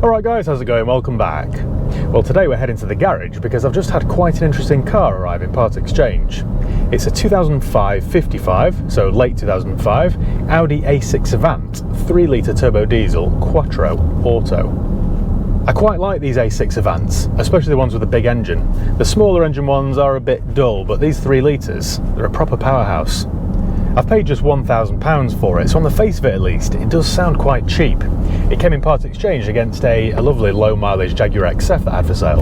Alright guys, how's it going? Welcome back. Well, today we're heading to the garage because I've just had quite an interesting car arrive in part exchange. It's a 2005 55, so late 2005, Audi A6 Avant 3-litre turbo diesel Quattro Auto. I quite like these A6 Avants, especially the ones with a big engine. The smaller engine ones are a bit dull, but these 3 litres, they're a proper powerhouse. I've paid just £1,000 for it, so on the face of it at least, it does sound quite cheap. It came in part exchange against a lovely low mileage Jaguar XF that I had for sale.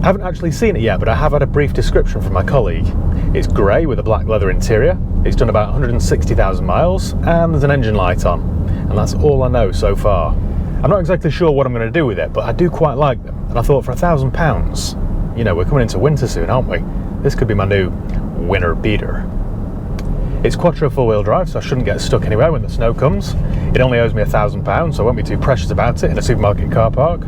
I haven't actually seen it yet, but I have had a brief description from my colleague. It's grey with a black leather interior, it's done about 160,000 miles, and there's an engine light on. And that's all I know so far. I'm not exactly sure what I'm going to do with it, but I do quite like them. And I thought for £1,000, you know, we're coming into winter soon, aren't we? This could be my new winter beater. It's Quattro 4-wheel drive, so I shouldn't get stuck anywhere when the snow comes. It only owes me £1,000, so I won't be too precious about it in a supermarket car park.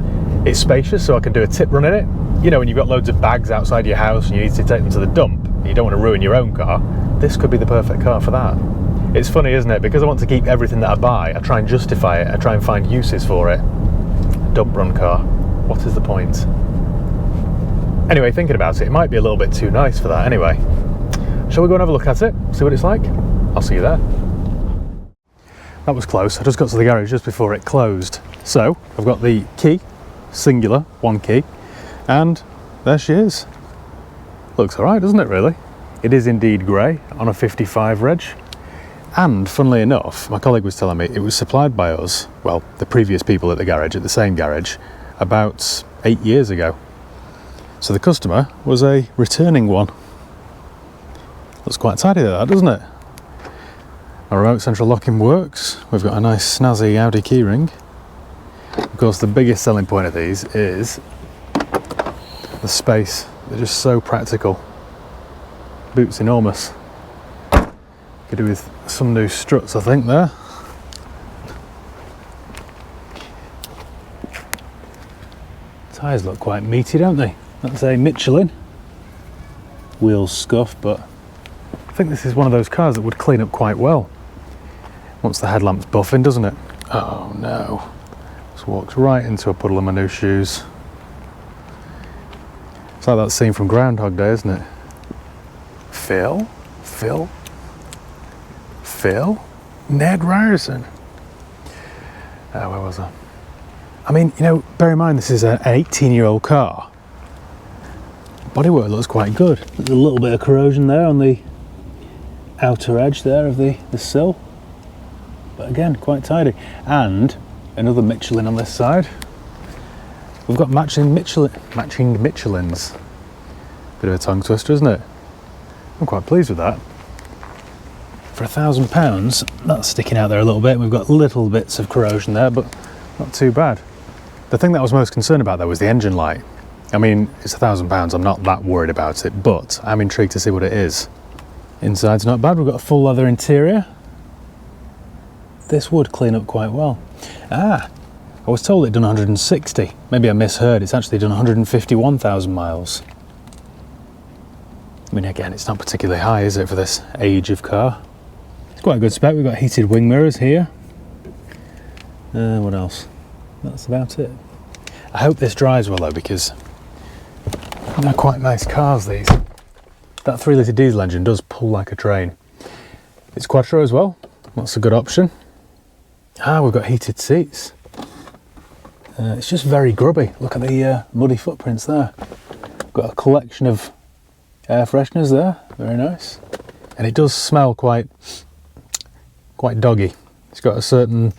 It's spacious, so I can do a tip run in it. You know, when you've got loads of bags outside your house and you need to take them to the dump, and you don't want to ruin your own car, this could be the perfect car for that. It's funny, isn't it? Because I want to keep everything that I buy, I try and justify it, I try and find uses for it. Dump run car, what is the point? Anyway, thinking about it, it might be a little bit too nice for that anyway. Shall we go and have a look at it, see what it's like? I'll see you there. That was close. I just got to the garage just before it closed. So, I've got the key, singular, one key, and there she is. Looks alright, doesn't it really? It is indeed grey, on a 55 reg. And, funnily enough, my colleague was telling me it was supplied by us, well, the previous people at the garage, at the same garage, about 8 years ago. So the customer was a returning one. Looks quite tidy that, doesn't it? Our remote central locking works. We've got a nice snazzy Audi keyring. Of course, the biggest selling point of these is the space. They're just so practical. Boot's enormous. Could do with some new struts, I think, there. Tyres look quite meaty, don't they? That's a Michelin. Wheels scuff, but I think this is one of those cars that would clean up quite well once the headlamp's buffing, doesn't it? Oh no. Just walked right into a puddle of my new shoes. It's like that scene from Groundhog Day, isn't it? Phil? Ned Ryerson. Where was I? I mean, you know, bear in mind this is an 18-year-old car. Bodywork looks quite good. There's a little bit of corrosion there on the outer edge there of the sill, but again quite tidy. And another Michelin on this side. We've got matching Michelins. Bit of a tongue twister, isn't it? I'm quite pleased with that. For £1,000, that's sticking out there a little bit. We've got little bits of corrosion there, but not too bad. The thing that I was most concerned about though was the engine light. I mean, it's £1,000, I'm not that worried about it, but I'm intrigued to see what it is. Inside's not bad, we've got a full leather interior. This would clean up quite well. I was told it'd done 160. Maybe I misheard, it's actually done 151,000 miles. I mean, again, it's not particularly high, is it, for this age of car? It's quite a good spec. We've got heated wing mirrors here. What else? That's about it. I hope this drives well though, because they're quite nice cars, these. That 3-litre diesel engine does pull like a train. It's Quattro as well. That's a good option. We've got heated seats. It's just very grubby. Look at the muddy footprints there. Got a collection of air fresheners there. Very nice. And it does smell quite doggy. It's got a certain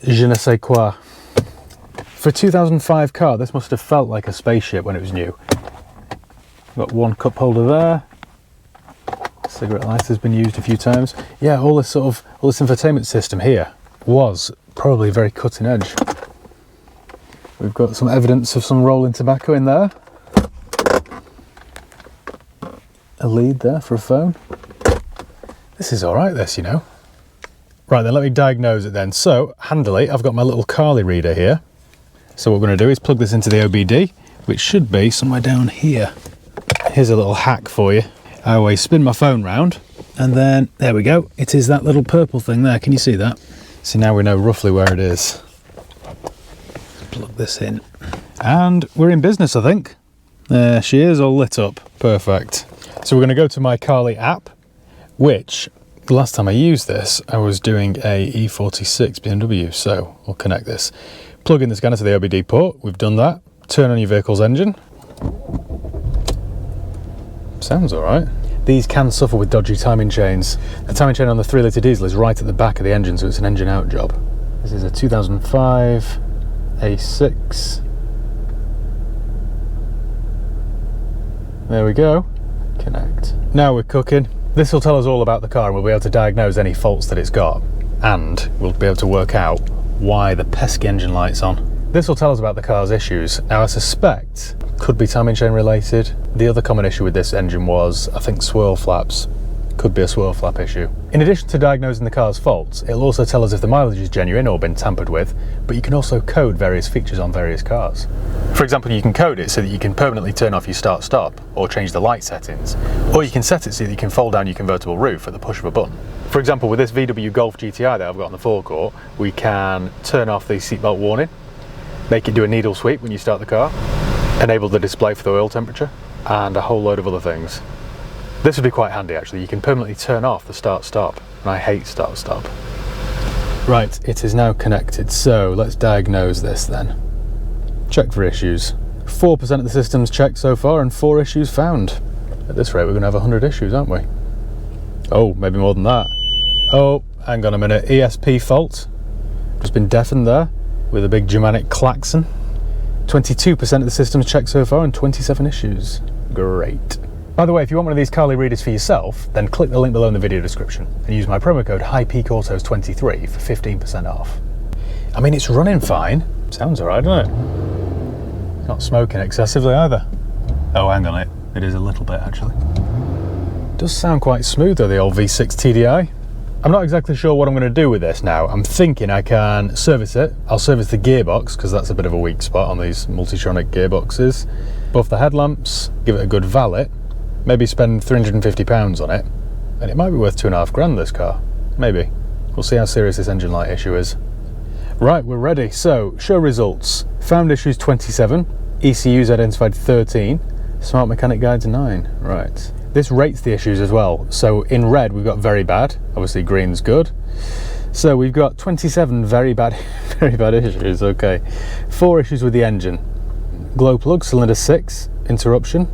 je ne sais quoi. For a 2005 car, this must have felt like a spaceship when it was new. Got one cup holder there. Cigarette lighter has been used a few times. Yeah, all this infotainment system here was probably very cutting edge. We've got some evidence of some rolling tobacco in there. A lead there for a phone. This is alright, this, you know. Right then, let me diagnose it then. So, handily, I've got my little Carly reader here. So what we're going to do is plug this into the OBD, which should be somewhere down here. Here's a little hack for you. I always spin my phone round, and then, there we go. It is that little purple thing there. Can you see that? So now we know roughly where it is. plug this in. And we're in business, I think. There she is, all lit up. Perfect. So we're going to go to my Carly app, which the last time I used this, I was doing a E46 BMW. So we'll connect this. Plug in the scanner to the OBD port. We've done that. Turn on your vehicle's engine. Sounds all right. These can suffer with dodgy timing chains. The timing chain on the 3-litre diesel is right at the back of the engine, so it's an engine out job. This is a 2005 A6. There we go. Connect. Now we're cooking. This will tell us all about the car and we'll be able to diagnose any faults that it's got. And we'll be able to work out why the pesky engine light's on. This will tell us about the car's issues. Now I suspect could be timing chain related. The other common issue with this engine was, I think, swirl flaps. Could be a swirl flap issue. In addition to diagnosing the car's faults, it'll also tell us if the mileage is genuine or been tampered with, but you can also code various features on various cars. For example, you can code it so that you can permanently turn off your start-stop or change the light settings, or you can set it so that you can fold down your convertible roof at the push of a button. For example, with this VW Golf GTI that I've got on the forecourt, we can turn off the seatbelt warning, make it do a needle sweep when you start the car, enable the display for the oil temperature, and a whole load of other things. This would be quite handy actually. You can permanently turn off the start-stop, and I hate start-stop. Right, it is now connected, so let's diagnose this then. Check for issues. 4% of the system's checked so far and 4 issues found. At this rate we're going to have 100 issues, aren't we? Oh, maybe more than that. Oh, hang on a minute, ESP fault. Just been deafened there with a big Germanic klaxon. 22% of the system's checked so far and 27 issues. Great. By the way, if you want one of these Carly readers for yourself, then click the link below in the video description and use my promo code HighPeakAutos23 for 15% off. I mean, it's running fine. Sounds alright, doesn't it? Not smoking excessively either. Oh, hang on, it is a little bit actually. Does sound quite smooth though, the old V6 TDI. I'm not exactly sure what I'm going to do with this now. I'm thinking I can service it. I'll service the gearbox because that's a bit of a weak spot on these Multitronic gearboxes. Buff the headlamps, give it a good valet, maybe spend £350 on it, and it might be worth £2.5 this car. Maybe. We'll see how serious this engine light issue is. Right, we're ready. So, show results. Found issues 27, ECUs identified 13, Smart Mechanic Guides 9. Right. This rates the issues as well. So in red we've got very bad, obviously green's good. So we've got 27 very bad issues, okay. 4 issues with the engine. Glow plug, cylinder 6, interruption.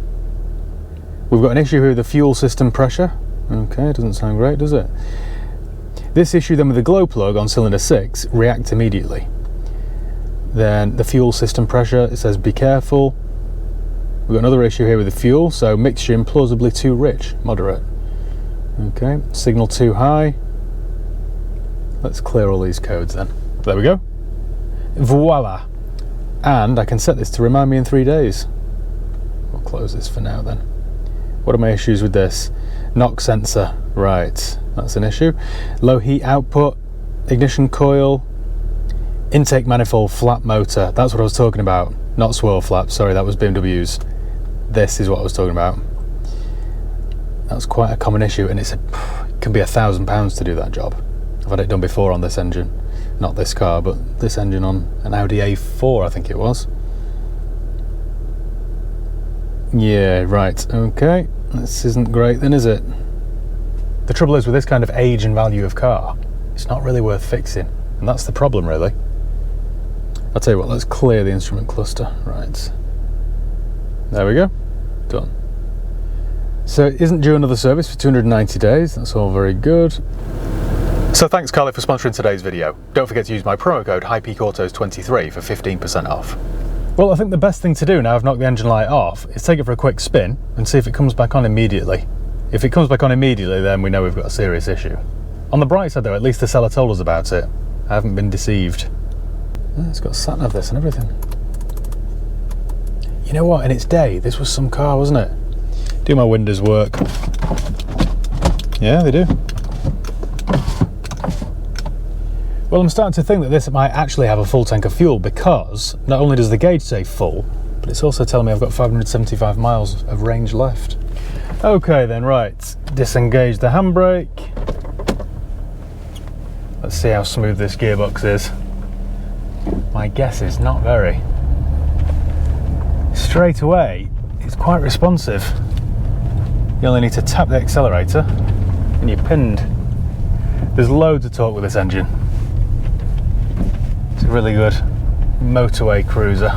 We've got an issue here with the fuel system pressure. Okay, doesn't sound great, does it? This issue then with the glow plug on cylinder 6 reacts immediately. Then the fuel system pressure, it says be careful. We've got another issue here with the fuel, so mixture implausibly too rich, moderate. Okay, signal too high. Let's clear all these codes then. There we go. Voila. And I can set this to remind me in 3 days. We'll close this for now then. What are my issues with this? Knock sensor, right, that's an issue. Low heat output, ignition coil, intake manifold flat motor. That's what I was talking about. Not swirl flaps, sorry, that was BMW's. This is what I was talking about. That's quite a common issue, and it can be £1,000 to do that job. I've had it done before on this engine. Not this car, but this engine on an Audi A4, I think it was. Yeah, right, okay. This isn't great then, is it? The trouble is with this kind of age and value of car, it's not really worth fixing, and that's the problem really. I'll tell you what, let's clear the instrument cluster. Right. There we go. Done. So it isn't due another service for 290 days. That's all very good. So thanks Carly for sponsoring today's video. Don't forget to use my promo code HighPeakAutos23 for 15% off. Well, I think the best thing to do now I've knocked the engine light off is take it for a quick spin and see if it comes back on immediately. If it comes back on immediately, then we know we've got a serious issue. On the bright side though, at least the seller told us about it. I haven't been deceived. It's got sat nav this and everything. You know what, in its day, this was some car, wasn't it? Do my windows work? Yeah, they do. Well, I'm starting to think that this might actually have a full tank of fuel because not only does the gauge say full, but it's also telling me I've got 575 miles of range left. Okay then, right. Disengage the handbrake. Let's see how smooth this gearbox is. My guess is not very. Straight away, it's quite responsive. You only need to tap the accelerator and you're pinned. There's loads of torque with this engine. It's a really good motorway cruiser.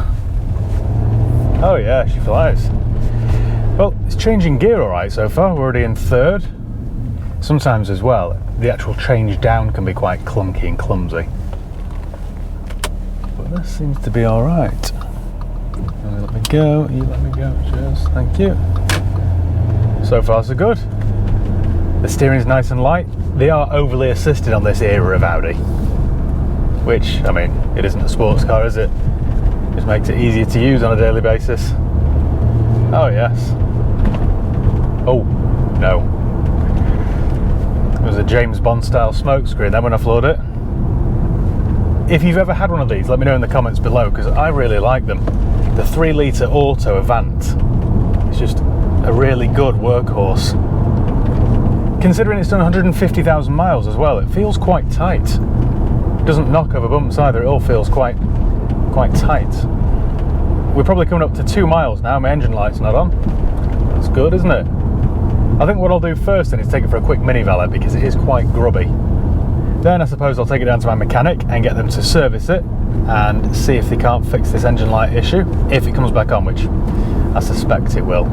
Oh yeah, she flies. Well, it's changing gear all right so far. We're already in third. Sometimes as well, the actual change down can be quite clunky and clumsy. But this seems to be all right. Let me go, you let me go, cheers, thank you. So far so good. The steering's nice and light. They are overly assisted on this era of Audi. Which, I mean, it isn't a sports car, is it? Just makes it easier to use on a daily basis. Oh yes. Oh, no. It was a James Bond style smokescreen then when I floored it. If you've ever had one of these, let me know in the comments below, because I really like them. The 3-litre auto Avant is just a really good workhorse. Considering it's done 150,000 miles as well, it feels quite tight. It doesn't knock over bumps either, it all feels quite tight. We're probably coming up to 2 miles now, my engine light's not on. That's good, isn't it? I think what I'll do first then is take it for a quick mini valet because it is quite grubby. Then I suppose I'll take it down to my mechanic and get them to service it and see if they can't fix this engine light issue, if it comes back on, which I suspect it will.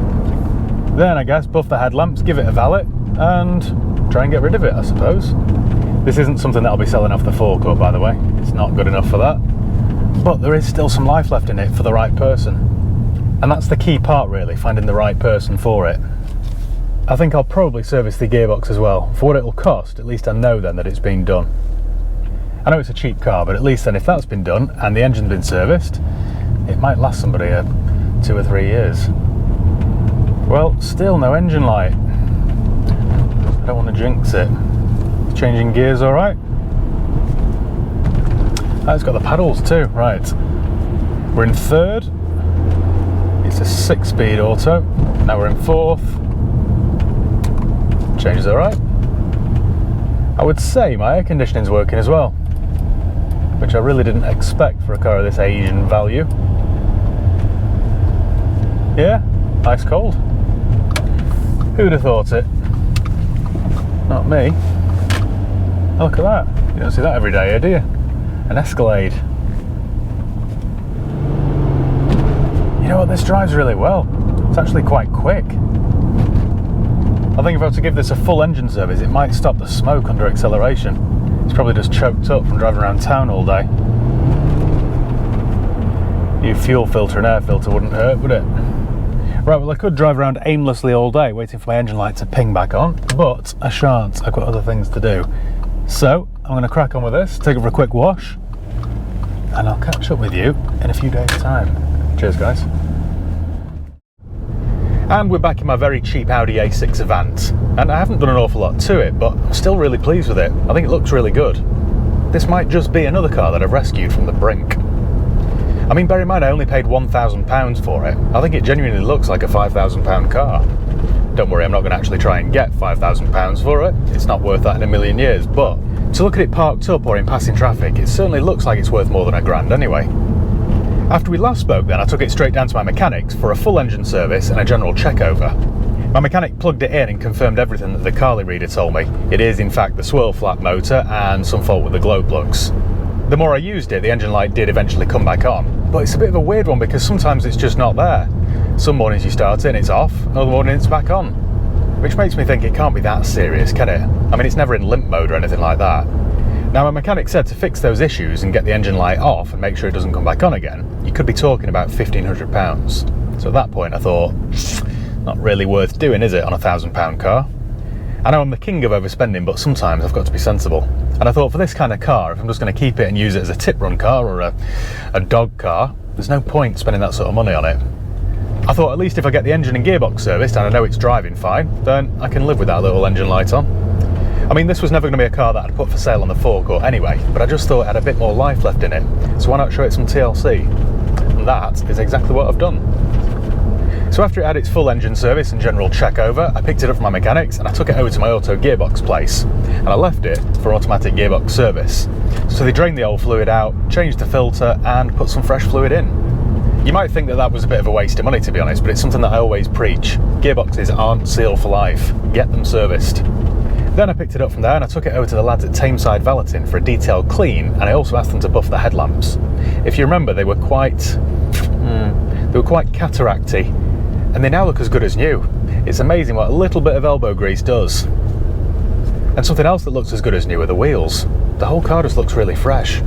Then I guess buff the headlamps, give it a valet, and try and get rid of it, I suppose. This isn't something that I'll be selling off the forecourt, by the way. It's not good enough for that. But there is still some life left in it for the right person. And that's the key part really, finding the right person for it. I think I'll probably service the gearbox as well. For what it'll cost, at least I know then that it's been done. I know it's a cheap car, but at least then if that's been done and the engine's been serviced, it might last somebody 2 or 3 years. Well, still no engine light. I don't want to jinx it. Changing gears all right. Oh, it's got the paddles too, right. We're in third. It's a 6-speed auto. Now we're in fourth. Changes all right. I would say my air conditioning's working as well, which I really didn't expect for a car of this age and value. Yeah, ice cold. Who'd have thought it? Not me. Oh, look at that. You don't see that every day here, do you? An Escalade. You know what, this drives really well. It's actually quite quick. I think if I were to give this a full engine service, it might stop the smoke under acceleration. It's probably just choked up from driving around town all day. New fuel filter and air filter wouldn't hurt, would it? Right, well I could drive around aimlessly all day waiting for my engine light to ping back on, but I shan't. I've got other things to do. So, I'm going to crack on with this, take it for a quick wash, and I'll catch up with you in a few days' time. Cheers, guys. And we're back in my very cheap Audi A6 Avant, and I haven't done an awful lot to it, but I'm still really pleased with it. I think it looks really good. This might just be another car that I've rescued from the brink. I mean, bear in mind I only paid £1,000 for it. I think it genuinely looks like a £5,000 car. Don't worry, I'm not going to actually try and get £5,000 for it. It's not worth that in a million years, but to look at it parked up or in passing traffic, it certainly looks like it's worth more than £1,000 anyway. After we last spoke then, I took it straight down to my mechanics for a full engine service and a general check over. My mechanic plugged it in and confirmed everything that the Carly reader told me. It is in fact the swirl flap motor and some fault with the glow plugs. The more I used it, the engine light did eventually come back on, but it's a bit of a weird one because sometimes it's just not there. Some mornings you start it and it's off, another morning it's back on. Which makes me think it can't be that serious, can it? I mean, it's never in limp mode or anything like that. Now, my mechanic said to fix those issues and get the engine light off and make sure it doesn't come back on again, you could be talking about £1,500. So at that point I thought, not really worth doing, is it, on a £1,000 car? I know I'm the king of overspending, but sometimes I've got to be sensible. And I thought for this kind of car, if I'm just going to keep it and use it as a tip run car or a dog car, there's no point spending that sort of money on it. I thought at least if I get the engine and gearbox serviced and I know it's driving fine, then I can live with that little engine light on. I mean, this was never going to be a car that I'd put for sale on the forecourt anyway, but I just thought it had a bit more life left in it, so why not show it some TLC? And that is exactly what I've done. So after it had its full engine service and general check over, I picked it up from my mechanics and I took it over to my auto gearbox place, and I left it for automatic gearbox service. So they drained the old fluid out, changed the filter and put some fresh fluid in. You might think that that was a bit of a waste of money, to be honest, but it's something that I always preach. Gearboxes aren't sealed for life. Get them serviced. Then I picked it up from there and I took it over to the lads at Tameside Valeting for a detailed clean, and I also asked them to buff the headlamps. If you remember, they were quite cataracty, and they now look as good as new. It's amazing what a little bit of elbow grease does. And something else that looks as good as new are the wheels. The whole car just looks really fresh.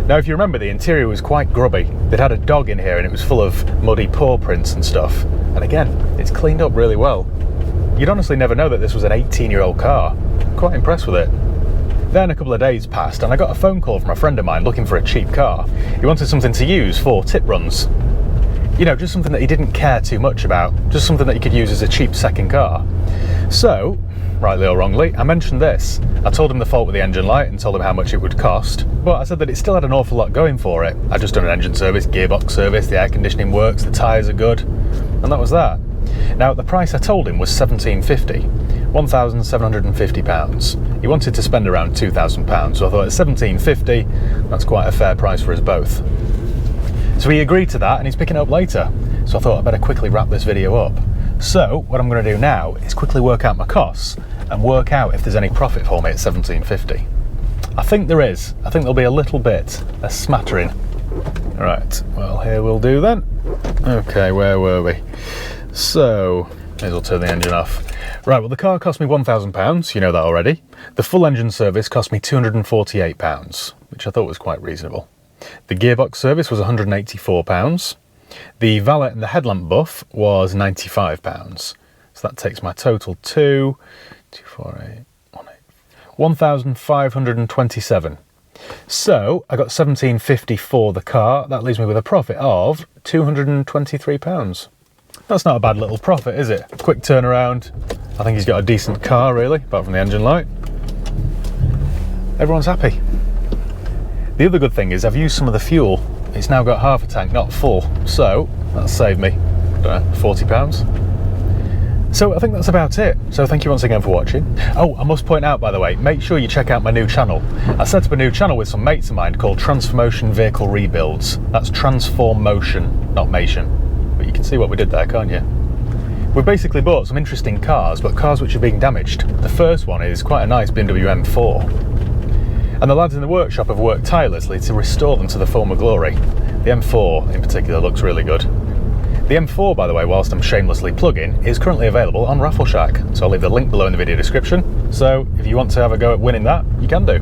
Now, if you remember, the interior was quite grubby. They'd had a dog in here and it was full of muddy paw prints and stuff. And again, it's cleaned up really well. You'd honestly never know that this was an 18-year-old car. I'm quite impressed with it. Then a couple of days passed and I got a phone call from a friend of mine looking for a cheap car. He wanted something to use for tip runs. You know, just something that he didn't care too much about. Just something that he could use as a cheap second car. So, rightly or wrongly, I mentioned this. I told him the fault with the engine light and told him how much it would cost, but I said that it still had an awful lot going for it. I'd just done an engine service, gearbox service, the air conditioning works, the tyres are good, and that was that. Now, the price I told him was £1,750, £1,750. He wanted to spend around £2,000, so I thought at £1,750, that's quite a fair price for us both. So he agreed to that and he's picking it up later, so I thought I'd better quickly wrap this video up. So what I'm going to do now is quickly work out my costs and work out if there's any profit for me at £1,750. I think there is. I think there'll be a little bit, a smattering. Right, well, here we'll do then. Okay, where were we? So, may as well turn the engine off. Right, well, the car cost me £1,000, you know that already. The full engine service cost me £248, which I thought was quite reasonable. The gearbox service was £184. The valet and the headlamp buff was £95. So that takes my total to 1,527. So I got £1,750 for the car. That leaves me with a profit of £223. That's not a bad little profit, is it? Quick turnaround. I think he's got a decent car, really, apart from the engine light. Everyone's happy. The other good thing is I've used some of the fuel. It's now got half a tank, not full, so that's saved me, I don't know, £40. So I think that's about it. So thank you once again for watching. Oh, I must point out, by the way, make sure you check out my new channel. I set up a new channel with some mates of mine called Transformotion Vehicle Rebuilds. That's Transformotion, not Mation. But you can see what we did there, can't you? We've basically bought some interesting cars, but cars which are being damaged. The first one is quite a nice BMW M4. And the lads in the workshop have worked tirelessly to restore them to the former glory. The M4 in particular looks really good. The M4, by the way, whilst I'm shamelessly plugging, is currently available on Raffle Shack, so I'll leave the link below in the video description. So if you want to have a go at winning that, you can do.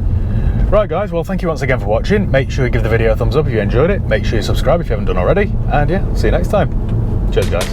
Right guys, well, thank you once again for watching. Make sure you give the video a thumbs up if you enjoyed it. Make sure you subscribe if you haven't done already. And yeah, see you next time. Cheers guys.